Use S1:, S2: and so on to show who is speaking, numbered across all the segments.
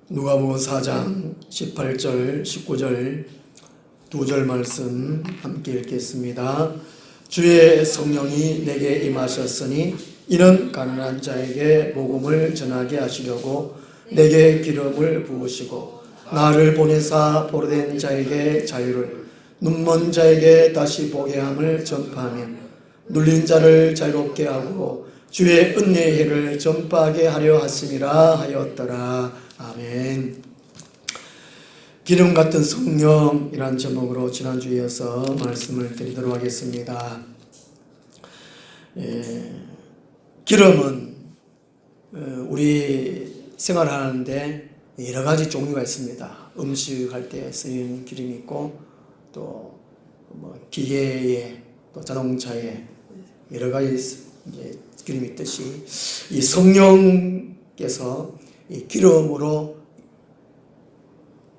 S1: 누가복음 4장 18절 19절 두 절 말씀 함께 읽겠습니다. 주의 성령이 내게 임하셨으니 이는 가난한 자에게 복음을 전하게 하시려고 내게 기름을 부으시고 나를 보내사 포로된 자에게 자유를 눈먼 자에게 다시 보게 함을 전파하며 눌린 자를 자유롭게 하고 주의 은혜의 해를 전파하게 하려 하심이라 하였더라. 아멘. 기름 같은 성령이란 제목으로 지난주에 이어서 말씀을 드리도록 하겠습니다. 기름은 우리 생활하는데 여러 가지 종류가 있습니다. 음식할 때 쓰이는 기름이 있고 또 기계에 또 자동차에 여러 가지 기름이 있듯이 이 성령께서 이 기름으로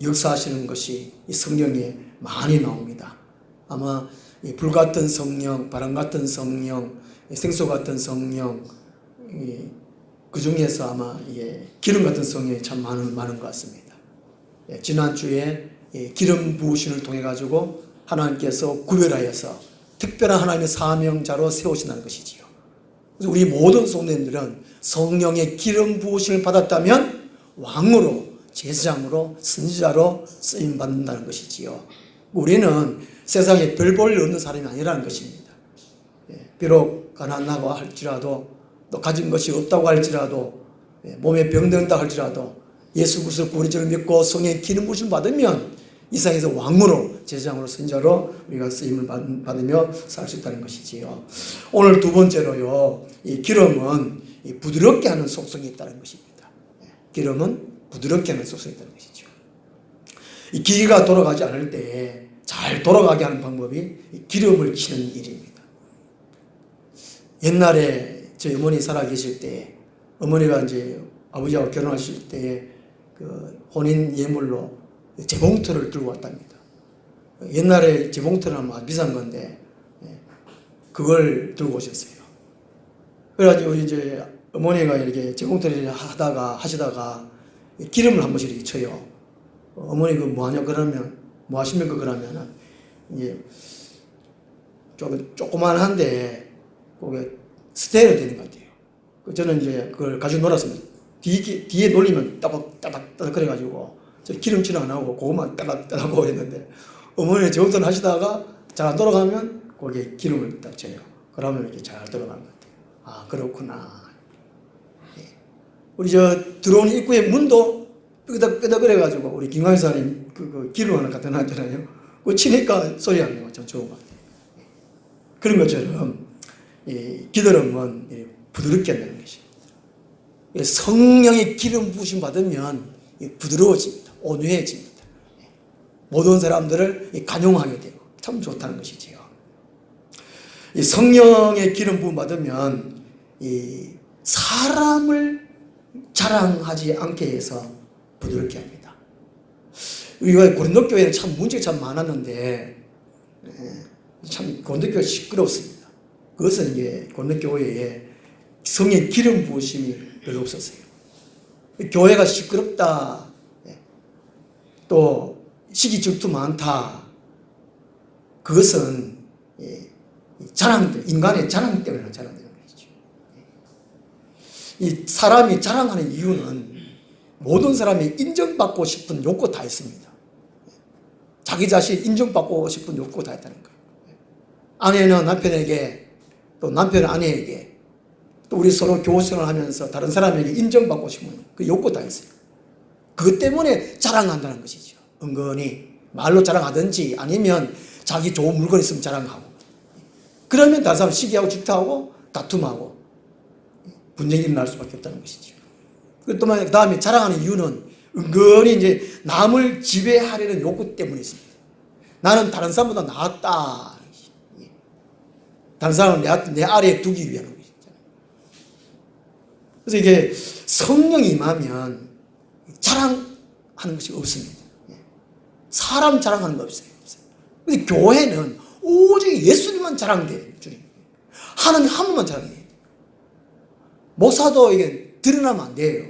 S1: 역사하시는 것이 이 성경에 많이 나옵니다. 아마 이 불 같은 성령, 바람 같은 성령, 생수 같은 성령, 그 중에서 아마 기름 같은 성령이 참 많은 것 같습니다. 지난주에 기름 부으심을 통해 가지고 하나님께서 구별하여서 특별한 하나님의 사명자로 세우신다는 것이지요. 그래서 우리 모든 성도님들은 성령의 기름 부으심을 받았다면 왕으로, 제사장으로, 선지자로 쓰임 받는다는 것이지요. 우리는 세상에 별 볼 일 없는 사람이 아니라는 것입니다. 비록 가난하고 할지라도 또 가진 것이 없다고 할지라도 몸에 병든다 할지라도 예수 그리스도 구원자를 믿고 성령의 기름 부으심을 받으면 이 세상에서 왕으로, 제사장으로, 선지자로 우리가 쓰임을 받으며 살 수 있다는 것이지요. 오늘 두 번째로요, 이 기름은 부드럽게 하는 속성이 있다는 것입니다. 기름은 부드럽게 하는 속성이 있다는 것이죠. 이 기계가 돌아가지 않을 때 잘 돌아가게 하는 방법이 기름을 치는 일입니다. 옛날에 저희 어머니 살아 계실 때, 어머니가 이제 아버지하고 결혼하실 때 그 혼인 예물로 재봉틀을 들고 왔답니다. 옛날에 재봉틀은 아주 비싼 건데 그걸 들고 오셨어요. 그래가지고 이제 어머니가 이렇게 재봉틀을 하시다가 기름을 한 번씩 이렇게 쳐요. 어머니 그 뭐 하냐 그러면 뭐 하십니까 그러면은 이제 조그만한데 그게 스테레오 되는 것 같아요. 저는 이제 그걸 가지고 놀았습니다. 뒤에 놀리면 따닥 그래가지고 저 기름칠을 안 하고 그것만 따닥 하고 했는데 어머니 재봉틀 하시다가 잘 안 돌아가면 거기에 기름을 딱 쳐요. 그러면 이렇게 잘 돌아가는 것 같아요. 아, 그렇구나. 우리 들어오는 입구의 문도 끄덕끄덕거려가지고 우리 김광희사님 그 기름 하나 갖다 놨잖아요. 그거 치니까 소리 안 나고 참 좋은 것 같아요. 그런 것처럼 기름은 부드럽게 한다는 것입니다. 성령의 기름 부으심 받으면 부드러워집니다. 온유해집니다. 모든 사람들을 간용하게 되고 참 좋다는 것이지요. 성령의 기름 부음 받으면 사람을 자랑하지 않게 해서 부드럽게 합니다. 우리가 고린도 교회는 참 문제가 참 많았는데 참 고린도 교회가 시끄럽습니다. 그것은 이제 고린도 교회에 성령의 기름 부으심이 별로 없었어요. 교회가 시끄럽다, 또 시기 질투 많다, 그것은 인간의 자랑 때문에 자랑되는 것이죠. 이 사람이 자랑하는 이유는 모든 사람이 인정받고 싶은 욕구 다 있습니다. 자기 자신 인정받고 싶은 욕구 다 있다는 거예요. 아내는 남편에게, 또 남편은 아내에게, 또 우리 서로 교우생활을 하면서 다른 사람에게 인정받고 싶은 그 욕구 다 있어요. 그것 때문에 자랑한다는 것이죠. 은근히 말로 자랑하든지 아니면 자기 좋은 물건 있으면 자랑하고, 그러면 다른 사람 시기하고 질투하고 다툼하고 분쟁이 일어날 수밖에 없다는 것이죠. 그 다음에 자랑하는 이유는 은근히 이제 남을 지배하려는 욕구 때문에 있습니다. 나는 다른 사람보다 낫다. 다른 사람을 내 아래에 두기 위한 것이죠. 그래서 이게 성령이 임하면 자랑하는 것이 없습니다. 사람 자랑하는 거 없어요. 근데 교회는 오직 예수님만 자랑돼요. 하나님 한 분만 자랑해요. 목사도 이게 드러나면 안 돼요.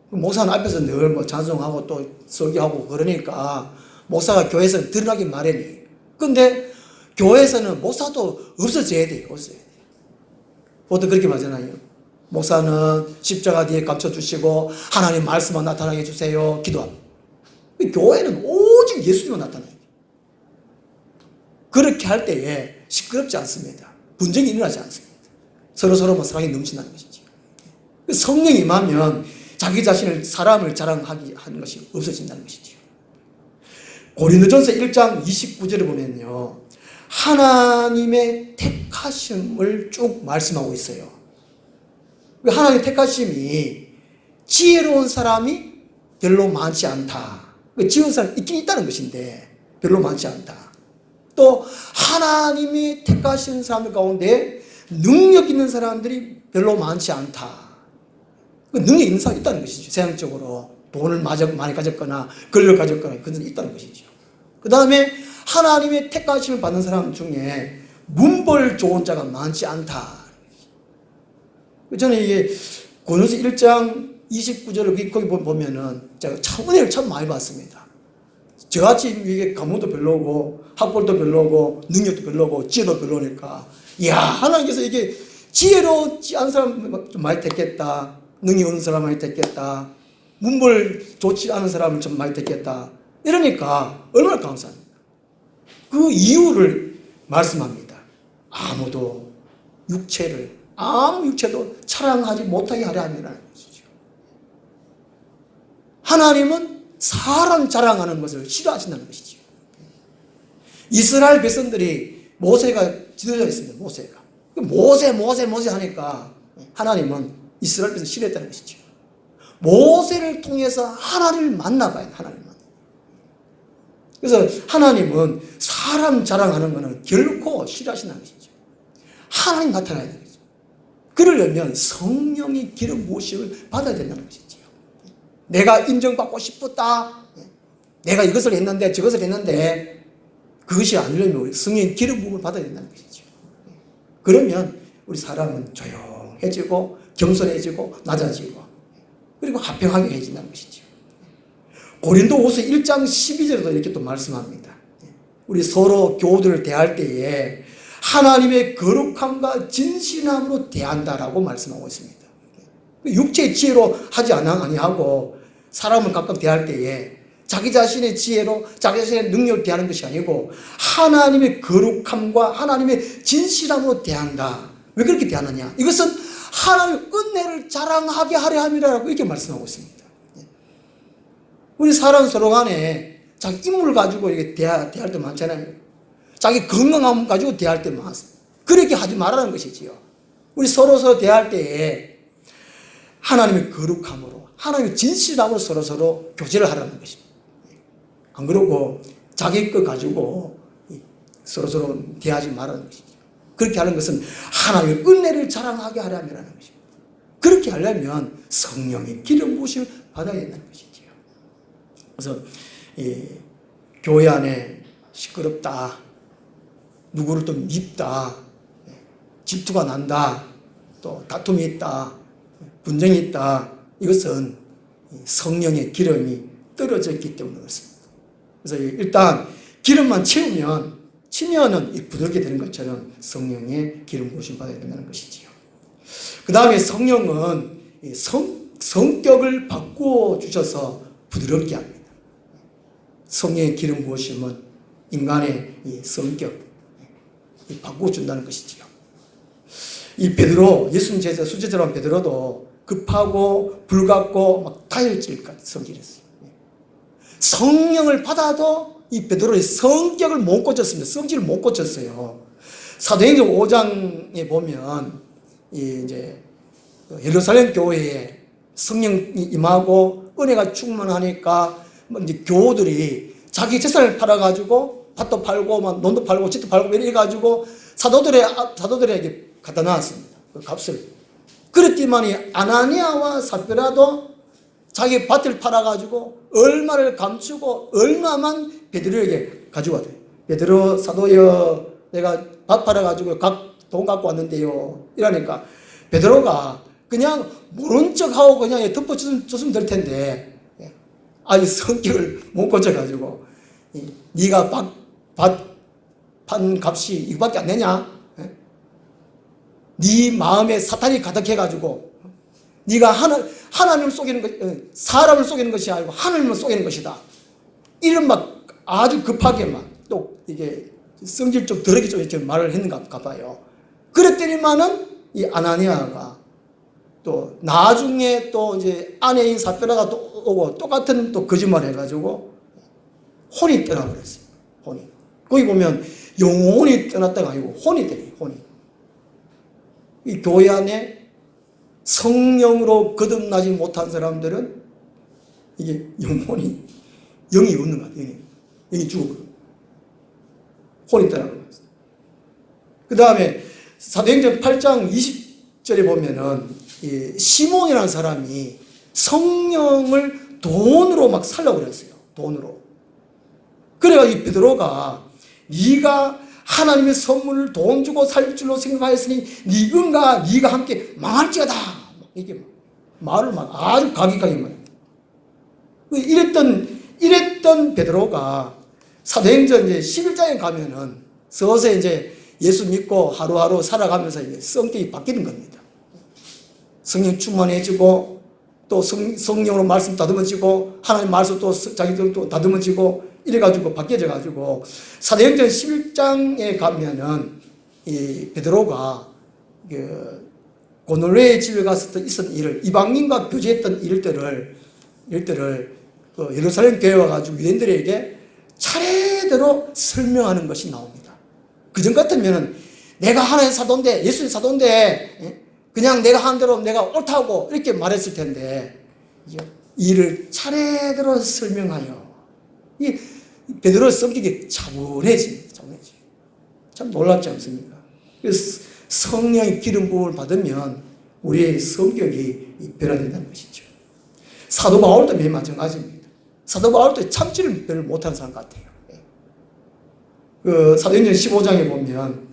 S1: 목사는 앞에서 늘 뭐 찬송하고 또 설교하고 그러니까 목사가 교회에서 드러나기 마련이. 근데 교회에서는 목사도 없어져야 돼요. 없어져야 돼요. 보통 그렇게 말하잖아요. 목사는 십자가 뒤에 갇혀주시고 하나님 말씀만 나타나게 해주세요. 기도합니다. 교회는 오직 예수님만 나타나요. 그렇게 할 때에 시끄럽지 않습니다. 분쟁이 일어나지 않습니다. 서로서로 사랑이 넘친다는 것이죠. 성령이 임하면 자기 자신을 사람을 자랑하게 하는 것이 없어진다는 것이죠. 고린도전서 1장 29절을 보면요, 하나님의 택하심을 쭉 말씀하고 있어요. 하나님의 택하심이 지혜로운 사람이 별로 많지 않다. 지혜로운 사람이 있긴 있다는 것인데 별로 많지 않다. 또 하나님이 택하신 사람들 가운데 능력 있는 사람들이 별로 많지 않다. 능력 있는 사람이 있다는 것이죠. 세상적으로 돈을 많이 가졌거나 권력을 가졌거나 그런 사람이 있다는 것이죠. 그 다음에 하나님의 택하심을 받는 사람 중에 문벌 좋은 자가 많지 않다. 저는 이게 고린도서 1장 29절을 거기 보면은 제가 참 은혜를 참 많이 받습니다. 저같이 이게 가문도 별로고 학벌도 별로고 능력도 별로고 지혜도 별로니까, 이야, 하나님께서 이게 지혜롭지 않은 사람 좀 많이 택했다, 능력 없는 사람 많이 택했다, 문벌 좋지 않은 사람을 좀 많이 택했다, 이러니까 얼마나 감사합니까? 그 이유를 말씀합니다. 아무도 아무 육체도 자랑하지 못하게 하려 함이라는 것이죠. 하나님은 사람 자랑하는 것을 싫어하신다는 것이죠. 이스라엘 백성들이 모세가 지도자 있습니다. 모세 하니까 하나님은 이스라엘 백성 싫어했다는 것이죠. 모세를 통해서 하나님을 만나봐야 하나님을 만나. 그래서 하나님은 사람 자랑하는 것은 결코 싫어하신다는 것이죠. 하나님 나타나야 되는 거죠. 그러려면 성령의 기름 부으심을 받아야 된다는 것이죠. 내가 인정받고 싶었다, 내가 이것을 했는데 저것을 했는데, 그것이 아니려면 성령의 기름 부음을 받아야 된다는 것이죠. 그러면 우리 사람은 조용해지고 겸손해지고 낮아지고 그리고 화평하게 해진다는 것이죠. 고린도후서 1장 12절에도 이렇게 또 말씀합니다. 우리 서로 교우들을 대할 때에 하나님의 거룩함과 진실함으로 대한다라고 말씀하고 있습니다. 육체의 지혜로 하지 아니하고 사람을 각각 대할 때에 자기 자신의 지혜로 자기 자신의 능력을 대하는 것이 아니고 하나님의 거룩함과 하나님의 진실함으로 대한다. 왜 그렇게 대하느냐? 이것은 하나님의 은혜를 자랑하게 하려 함이라고 이렇게 말씀하고 있습니다. 우리 사람 서로 간에 자기 인물을 가지고 이렇게 대할 때 많잖아요. 자기 건강함 가지고 대할 때 많습니다. 그렇게 하지 말라는 것이지요. 우리 서로 대할 때에 하나님의 거룩함으로, 하나님의 진실함으로 서로 교제를 하라는 것입니다. 안 그러고 자기 것 가지고 서로 대하지 말라는 것이죠. 그렇게 하는 것은 하나님의 은혜를 자랑하게 하려는 것입니다. 그렇게 하려면 성령의 기름 부으심을 받아야 된다는 것이죠. 그래서 교회 안에 시끄럽다, 누구를 또 밉다, 질투가 난다, 또 다툼이 있다, 분쟁이 있다, 이것은 성령의 기름이 떨어져 있기 때문에 그렇습니다. 그래서 일단 기름만 치면은 부드럽게 되는 것처럼 성령의 기름 부으심 받아야 된다는 것이지요. 그 다음에 성령은 성격을 바꾸어 주셔서 부드럽게 합니다. 성령의 기름 부으심은 인간의 이 성격 바꾸어 준다는 것이지요. 이 베드로, 예수님 제자 수제자로 베드로도 급하고 불같고 막 다혈질 같은 성질이었어요. 성령을 받아도 이 베드로의 성격을 못 고쳤습니다. 성질을 못 고쳤어요. 사도행전 5장에 보면 이제 예루살렘 교회에 성령이 임하고 은혜가 충만하니까 이제 교우들이 자기 재산을 팔아가지고 밭도 팔고 막 논도 팔고 집도 팔고 이래가지고 사도들에게 갖다 놨습니다. 그 값을. 그랬더니 아나니아와 삽비라도 자기 밭을 팔아가지고 얼마를 감추고 얼마만 베드로에게 가지고 왔대요. 베드로 사도여, 내가 밭 팔아가지고 돈 갖고 왔는데요. 이러니까 베드로가 그냥 모른 척하고 그냥 덮어줬으면 될 텐데, 아니 성격을 못 고쳐가지고 네가 판 값이 이거밖에 안 되냐? 네 마음에 사탄이 가득해가지고 네가 하나님을 속이는 것, 사람을 속이는 것이 아니고 하나님을 속이는 것이다. 이런 막 아주 급하게 막 또 이게 성질 좀 더럽게 좀 이렇게 말을 했는가 봐요. 그랬더니만은 이 아나니아가 또 나중에 또 이제 아내인 삽비라가 또 오고 똑같은 또 거짓말 해가지고 혼이 떠나버렸어요. 혼이. 거기 보면 영혼이 떠났다가 아니고 혼이 되네, 혼이. 이 교회 안에 성령으로 거듭나지 못한 사람들은 이게 영이 없는 것 같아요. 영이 죽어. 혼이 떠나버렸어요. 그 다음에 사도행전 8장 20절에 보면은 이 시몬이라는 사람이 성령을 돈으로 막 살려고 그랬어요. 돈으로. 그래가지고 베드로가 네가 하나님의 선물을 돈 주고 살 줄로 생각하였으니 네 은과 네가 함께 망할지어다. 이게 말을 막 아주 가격하게 말해요. 이랬던 베드로가 사도행전 이제 11장에 가면은 서서히 이제 예수 믿고 하루하루 살아가면서 이제 성격이 바뀌는 겁니다. 성령 충만해지고 또 성령으로 말씀 다듬어지고 하나님 말씀 또 자기들 또 다듬어지고 이래가지고 바뀌어져가지고 사도행전 11장에 가면은 이 베드로가 그 고넬료의 집에 가서 있었던 일을 이방인과 교제했던 일들을 그 예루살렘 교회에 와가지고 유대인들에게 차례대로 설명하는 것이 나옵니다. 그전 같으면은 내가 하나님의 사도인데 예수의 사도인데 그냥 내가 하는 대로 내가 옳다고 이렇게 말했을 텐데 이를 차례대로 설명하여 이 베드로의 성격이 차분해집니다. 참 놀랍지 않습니까? 그래서 성령의 기름 부음을 받으면 우리의 성격이 변화된다는 것이죠. 사도 바울도 매우 마찬가지입니다. 사도 바울도 참지를 별로 못하는 사람 같아요. 그 사도행전 15장에 보면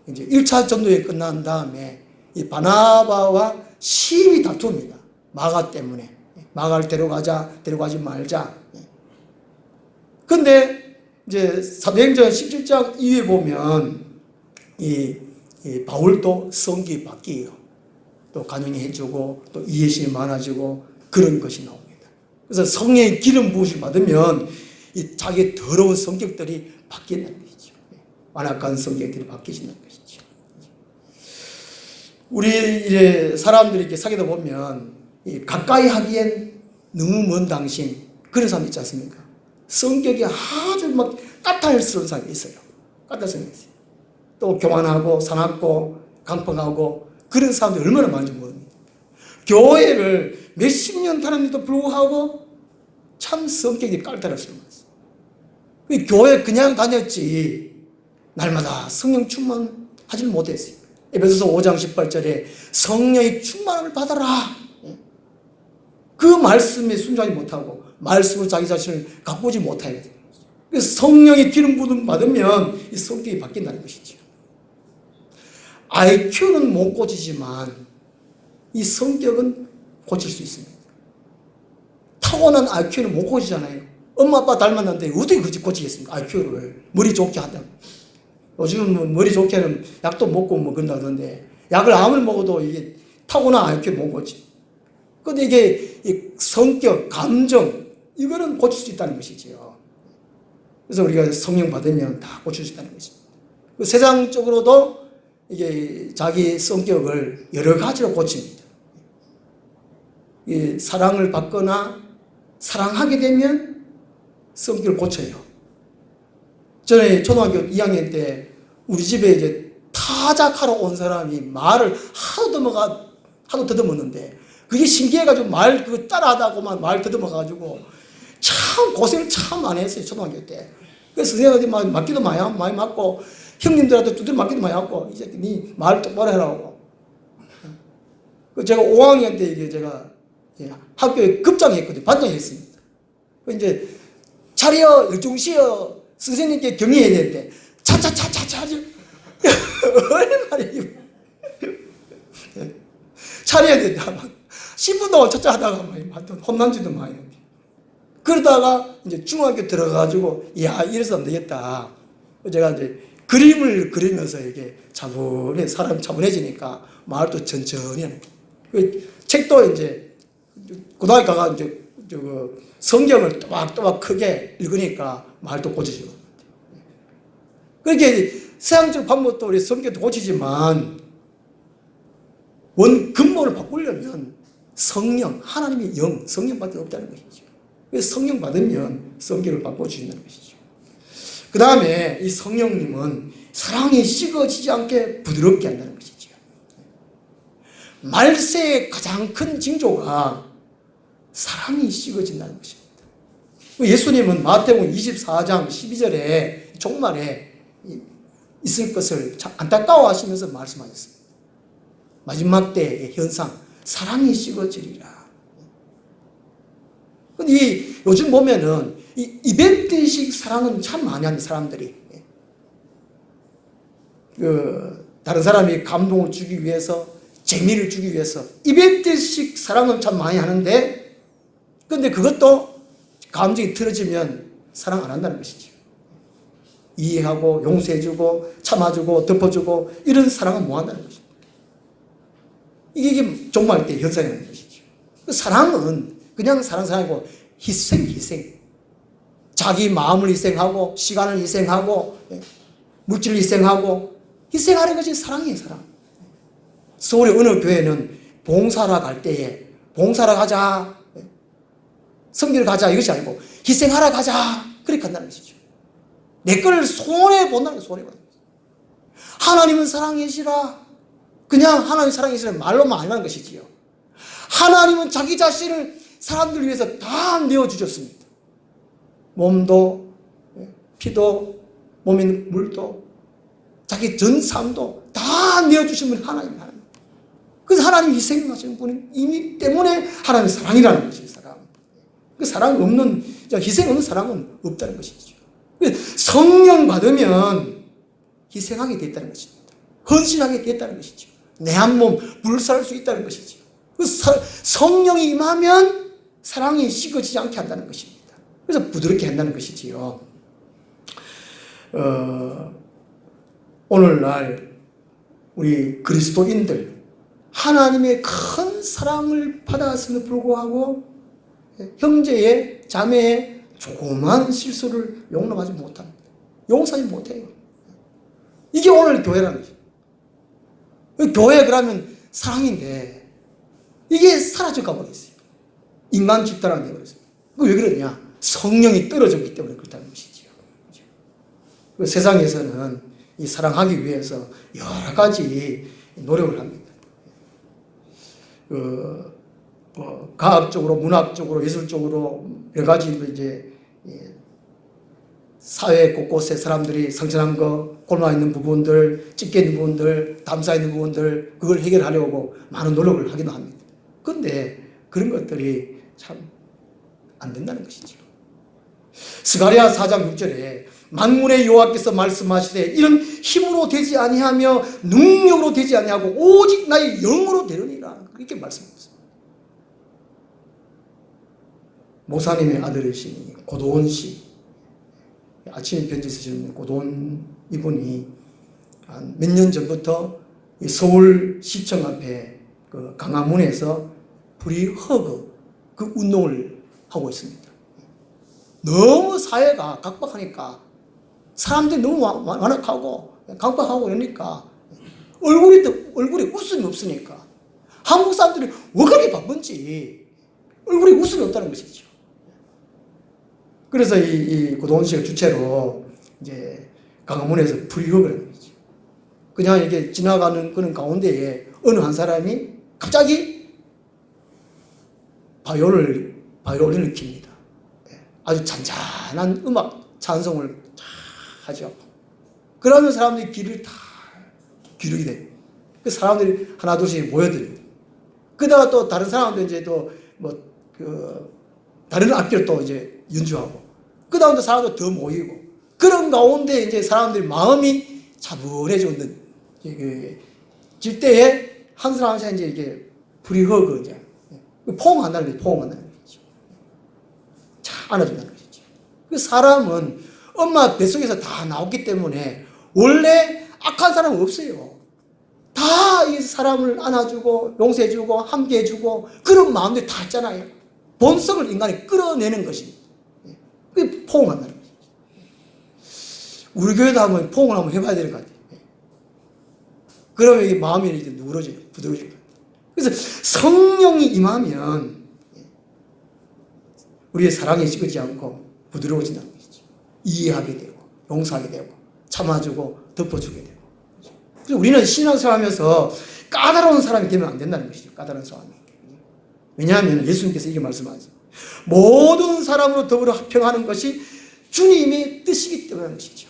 S1: 이제 1차 전도회 끝난 다음에 이 바나바와 심히 다툽니다. 마가 때문에. 마가를 데려가지 말자. 근데 이제 사도행전 17장 이후에 보면 이 바울도 성격이 바뀌어요. 또 간용해주고 또 이해심이 많아지고 그런 것이 나옵니다. 그래서 성령의 기름 부으심 받으면 이 자기 더러운 성격들이 바뀐다는 것이죠. 완악한 성격들이 바뀌신다는 것이죠. 우리 이제 사람들이 이렇게 사귀다 보면 가까이 하기엔 너무 먼 당신 그런 사람 있지 않습니까? 성격이 아주 막 까탈스러운 사람이 있어요. 까탈스러운 사람이 있어요. 또 교만하고 사납고 강팍하고 그런 사람들이 얼마나 많은지 모릅니다. 교회를 몇십 년 다녔는데도 불구하고 참 성격이 깔따랐습니다. 교회 그냥 다녔지 날마다 성령 충만하지 못했어요. 에베소서 5장 18절에 성령의 충만함을 받아라. 그 말씀에 순종하지 못하고 말씀으로 자기 자신을 가꾸지 못해야 돼요. 그래서 성령의 기름 부음 받으면 이 성격이 바뀐다는 것이죠. IQ는 못 고치지만 이 성격은 고칠 수 있습니다. 타고난 IQ는 못 고치잖아요. 엄마 아빠 닮았는데 어떻게 고치겠습니까? IQ를 머리 좋게 한다. 요즘은 머리 좋게 하면 약도 먹고 뭐 그런다던데 약을 아무리 먹어도 이게 타고난 IQ를 못 고치. 근데 이게 성격, 감정 이거는 고칠 수 있다는 것이지요. 그래서 우리가 성령 받으면 다 고칠 수 있다는 것입니다. 세상적으로도 이게 자기 성격을 여러 가지로 고칩니다. 사랑을 받거나 사랑하게 되면 성격을 고쳐요. 전에 초등학교 2학년 때 우리 집에 이제 타작하러 온 사람이 말을 하도 더듬었는데 그게 신기해가지고 말 그거 따라하다고만 말 더듬어가지고 참 고생을 참 많이 했어요. 초등학교 때. 그래서 선생님한테 맞기도 많이 맞고 형님들한테 두드려 맞기도 많이 맞고 이제 네 말 똑바로 해라고. 제가 5학년 때 이게 제가 학교에 급장했거든요. 반장했습니다. 이제 차려 열중시어 선생님께 경의해야 되는데 차차차차차 얼마나 차려야 된다. 10분 동안 첫째 하다가 혼난 지도 많이 했는데. 그러다가 이제 중학교 들어가가지고, 야, 이래서 안 되겠다. 제가 이제 그림을 그리면서 이게 사람이 차분해지니까 말도 천천히 하는 거예요. 책도 이제 고등학교 가가 이제 성경을 또박또박 크게 읽으니까 말도 고쳐지고. 그렇게 서양적 방법도 우리 성경도 고치지만 근본을 바꾸려면 성령, 하나님의 영, 성령밖에 없다는 것이죠. 그래서 성령 받으면 성경을 바꿔주신다는 것이죠. 그 다음에 이 성령님은 사랑이 식어지지 않게 부드럽게 한다는 것이죠. 말세의 가장 큰 징조가 사랑이 식어진다는 것입니다. 예수님은 마태복음 24장 12절에 종말에 있을 것을 안타까워하시면서 말씀하셨습니다. 마지막 때의 현상, 사랑이 식어지리라. 근데 요즘 보면은 이벤트식 사랑은 참 많이 하는 사람들이. 다른 사람이 감동을 주기 위해서, 재미를 주기 위해서 이벤트식 사랑은 참 많이 하는데, 근데 그것도 감정이 틀어지면 사랑 안 한다는 것이죠. 이해하고 용서해주고 참아주고 덮어주고 이런 사랑은 못 한다는 것입니다. 이게 종말 때 현상이라는 것이죠. 사랑은 그냥 사랑이고 희생. 자기 마음을 희생하고 시간을 희생하고 물질을 희생하는 것이 사랑이에요. 사랑. 서울의 어느 교회는 봉사하러 갈 때에 봉사하러 가자, 성교를 가자 이것이 아니고 희생하러 가자 그렇게 한다는 것이죠. 내 걸 손해본다는 거예요. 손해본다는 거예요. 하나님은 사랑이시라. 그냥 하나님 사랑이시라 말로만 아니라는 것이지요. 하나님은 자기 자신을 사람들을 위해서 다 내어주셨습니다. 몸도 피도 몸에 있는 물도 자기 전 삶도 다 내어주신 분이 하나님. 그래서 하나님 희생하시는 분이기 때문에 하나님의 사랑이라는 것이에요. 사랑. 그 사랑 없는, 희생 없는 사랑은 없다는 것이죠. 성령 받으면 희생하게 됐다는 것입니다. 헌신하게 됐다는 것이죠. 내 한 몸 불살할 수 있다는 것이죠. 성령이 임하면 사랑이 식어지지 않게 한다는 것입니다. 그래서 부드럽게 한다는 것이지요. 오늘날 우리 그리스도인들 하나님의 큰 사랑을 받았음에도 불구하고 형제의 자매의 조그만 실수를 용납하지 못합니다. 용서하지 못해요. 이게 오늘 교회라는 거죠. 교회 그러면 사랑인데 이게 사라져가 버렸어요. 인간 집단화가 되어버렸어요. 왜 그러냐? 성령이 떨어졌기 때문에 그렇다는 것이죠. 세상에서는 이 사랑하기 위해서 여러 가지 노력을 합니다. 과학적으로, 문학적으로, 예술적으로 여러 가지 이제 사회 곳곳에 사람들이 상처난 거, 골마 있는 부분들, 찢겨 있는 부분들, 담사 있는 부분들 그걸 해결하려고 많은 노력을 하기도 합니다. 그런데 그런 것들이 참 안 된다는 것이죠. 스가랴 4장 6절에 만군의 여호와께서 말씀하시되 이런 힘으로 되지 아니하며 능력으로 되지 아니하고 오직 나의 영으로 되느니라 그렇게 말씀하셨습니다. 모사님의 아들이신 고도원 씨, 아침에 편지 쓰시는 고도원 이분이 한 몇 년 전부터 서울시청 앞에 그 강화문에서 프리허그 그 운동을 하고 있습니다. 너무 사회가 각박하니까 사람들이 너무 완악하고 각박하고 이러니까 얼굴에 웃음이 없으니까 한국 사람들이 왜 그렇게 바쁜지 얼굴에 웃음이 없다는 것이죠. 그래서 이 고도원 씨가 주체로 이제 강화문에서 프리허그를 하는 거죠. 그냥 이게 지나가는 그런 가운데에 어느 한 사람이 갑자기 바이올린을 킵니다. 아주 잔잔한 음악 찬송을 하죠. 그러면 사람들이 귀를 다 기울이게 돼요. 그 사람들이 하나 둘씩 모여듭니다. 그러다가 또 다른 사람도 이제 또 다른 악기를 또 이제 연주하고 그 다음에 사람도 더 모이고 그런 가운데 이제 사람들이 마음이 차분해지는 질 때에 한 사람 한 사람 이제 이게 프리허그 이제 포옹한다는 거죠. 포옹한다는 거죠. 자, 안아준다는 것이죠. 그 사람은 엄마 뱃속에서 다 나왔기 때문에 원래 악한 사람은 없어요. 다 이 사람을 안아주고 용서해주고 함께해주고 그런 마음들이 다 있잖아요. 본성을 인간이 끌어내는 것이 그게 포옹한다는 거죠. 우리 교회도 한번 포옹을 한번 해봐야 될 것 같아요. 그러면 이 마음이 이제 누그러져요. 부드러워져요. 그래서 성령이 임하면 우리의 사랑이 식지 않고 부드러워진다는 것이죠. 이해하게 되고 용서하게 되고 참아주고 덮어주게 되고. 그래서 우리는 신앙생활하면서 까다로운 사람이 되면 안 된다는 것이죠. 까다로운 사람이. 왜냐하면 예수님께서 이렇게 말씀하셨어요. 모든 사람으로 더불어 합평하는 것이 주님의 뜻이기 때문인 것이죠.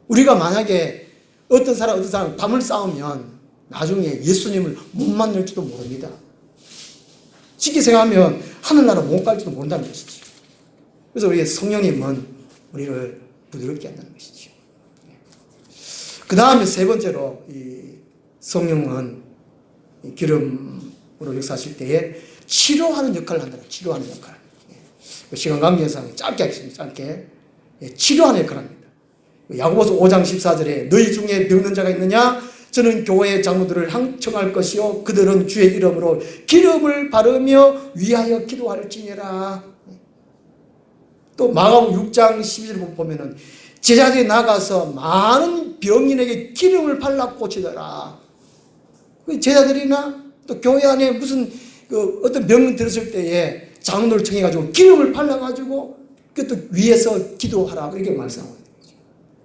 S1: 우리가 만약에 어떤 사람 담을 쌓으면 나중에 예수님을 못 만날지도 모릅니다. 쉽게 생각하면 하늘나라 못 갈지도 모른다는 것이죠. 그래서 우리 성령님은 우리를 부드럽게 한다는 것이죠. 그 다음에 세 번째로 이 성령은 기름으로 역사하실 때에 치료하는 역할을 한다. 치료하는 역할. 시간 관계상 짧게 하겠습니다. 짧게. 치료하는 역할을 합니다. 야고보서 5장 14절에 너희 중에 병든 자가 있느냐? 저는 교회의 장로들을 항청할 것이요 그들은 주의 이름으로 기름을 바르며 위하여 기도할지니라. 또 마가복음 6장 12절 보면은 제자들이 나가서 많은 병인에게 기름을 발라 고치더라. 제자들이나 또 교회 안에 무슨 어떤 병 들었을 때에 장로를 청해가지고 기름을 발라가지고 또 위에서 기도하라 이렇게 말씀하고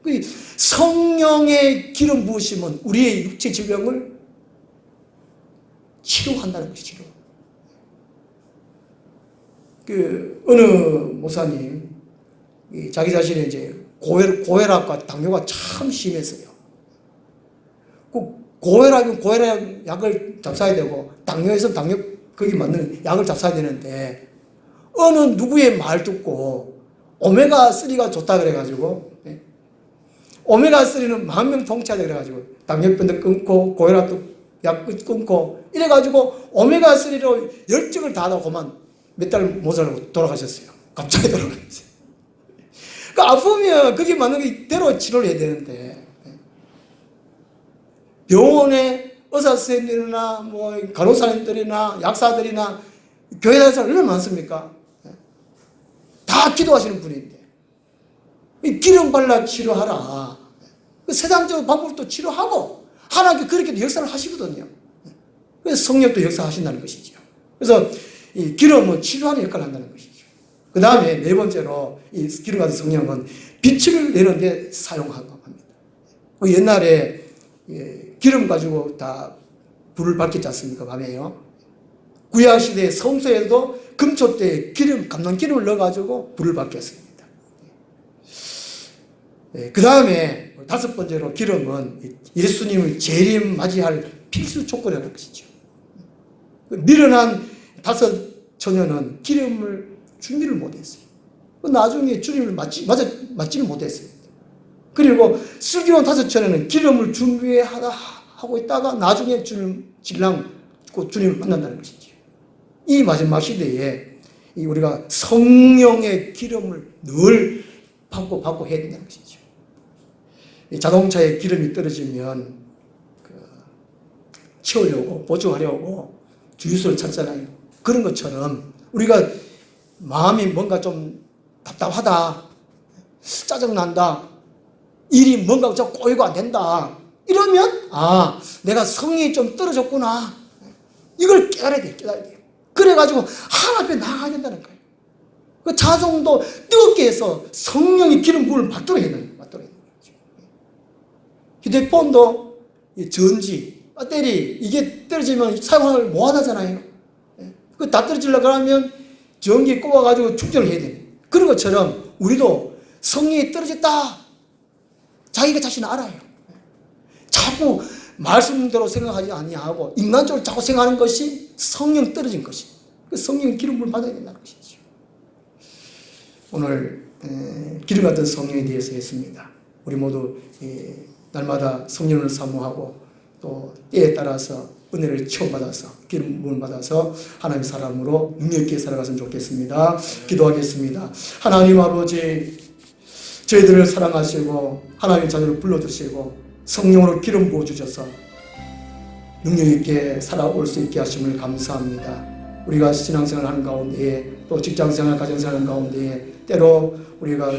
S1: 있는 거죠. 성령의 기름 부으심은 우리의 육체 질병을 치료한다는 것이 치료. 어느 목사님 자기 자신의 이제 고혈압과 당뇨가 참 심했어요. 고혈압 약을 잡숴야 되고 당뇨에서 당뇨 거기 맞는 약을 잡숴야 되는데 어느 누구의 말 듣고 오메가3가 좋다 그래가지고 오메가3는 만병통치하다 그래가지고 당뇨병도 끊고 고혈압도 약 끊고 이래가지고 오메가3로 열정을 다하다 그만 몇 달 모자라고 돌아가셨어요. 갑자기 돌아가셨어요. 아프면 그게 맞는 게대로 치료를 해야 되는데 병원에 의사 선생님들이나 뭐 간호사님들이나 약사들이나 교회 다니는 사람 얼마나 많습니까? 다 기도하시는 분인데 기름 발라 치료하라. 세상적인 방법도 치료하고 하나님께 그렇게도 역사를 하시거든요. 그래서 성령도 역사하신다는 것이죠. 그래서 이 기름은 치료하는 역할을 한다는 것이죠. 그 다음에 네 번째로 이 기름 같은 성령은 빛을 내는 데 사용하고 합니다. 옛날에 기름 가지고 다 불을 밝혔지 않습니까? 밤에요. 구약시대의 성소에도 금초대에 감론 기름을 넣어가지고 불을 밝혔습니다. 그 다음에 다섯 번째로 기름은 예수님을 재림 맞이할 필수 조건이라는 것이죠. 미련한 다섯 처녀는 기름을 준비를 못했어요. 나중에 주님을 맞지를 못했어요. 그리고 슬기로운 다섯 처녀는 기름을 준비하고 있다가 나중에 주님을 만난다는 것이죠. 이 마지막 시대에 우리가 성령의 기름을 늘 받고 해야 된다는 것이죠. 자동차에 기름이 떨어지면 채우려고 보충하려고 주유소를 찾잖아요. 그런 것처럼 우리가 마음이 뭔가 좀 답답하다, 짜증난다, 일이 뭔가 좀 꼬이고 안 된다 이러면 내가 성령이 좀 떨어졌구나 이걸 깨달아야 돼요. 그래가지고 하나님 앞에 나가야 된다는 거예요. 그 자성도 뜨겁게 해서 성령의 기름 부음을 받도록 해야 되는 거죠. 휴대폰도 전지, 배터리 이게 떨어지면 사용을 못 하잖아요. 그 다 떨어지려고 하면 전기에 꼽아가지고 충전을 해야 돼요. 그런 것처럼 우리도 성령이 떨어졌다. 자기가 자신 알아요. 자꾸 말씀대로 생각하지 아니하고 인간적으로 자꾸 생각하는 것이 성령 떨어진 것이. 그 성령의 기름을 받아야 된다는 것이죠. 오늘 기름 같은 성령에 대해서 했습니다. 우리 모두 날마다 성령을 사모하고 또 때에 따라서 은혜를 체험받아서 기름 부음을 받아서 하나님의 사람으로 능력 있게 살아갔으면 좋겠습니다. 기도하겠습니다. 하나님 아버지, 저희들을 사랑하시고 하나님의 자녀를 불러주시고 성령으로 기름 부어주셔서 능력 있게 살아올 수 있게 하심을 감사합니다. 우리가 신앙생활 하는 가운데에 또 직장생활, 가정생활 하는 가운데에 때로 우리가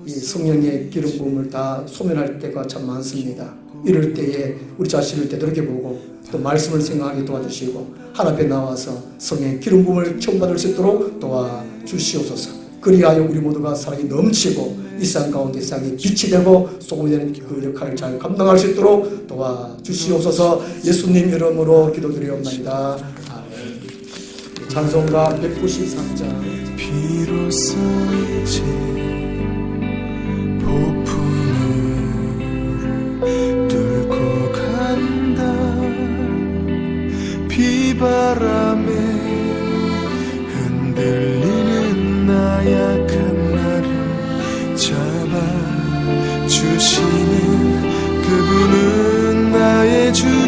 S1: 이 성령의 기름 부음을 다 소멸할 때가 참 많습니다. 이럴 때에 우리 자신을 되돌아보고 또 말씀을 생각하게 도와주시고 하나님 앞에 나와서 성령의 기름 부음을 체험받을 수 있도록 도와주시옵소서. 그리하여 우리 모두가 사랑이 넘치고 이 세상 가운데 세상에 빛이 되고 소금이 되는 그 역할을 잘 감당할 수 있도록 도와주시옵소서. 예수님 이름으로 기도드리옵나이다. 아멘. 찬송가 193장.
S2: 비로소 이제 폭풍을 뚫고 간다. 비바람에 흔들리는 나약한 나를 잡아주시는 그분은 나의 주.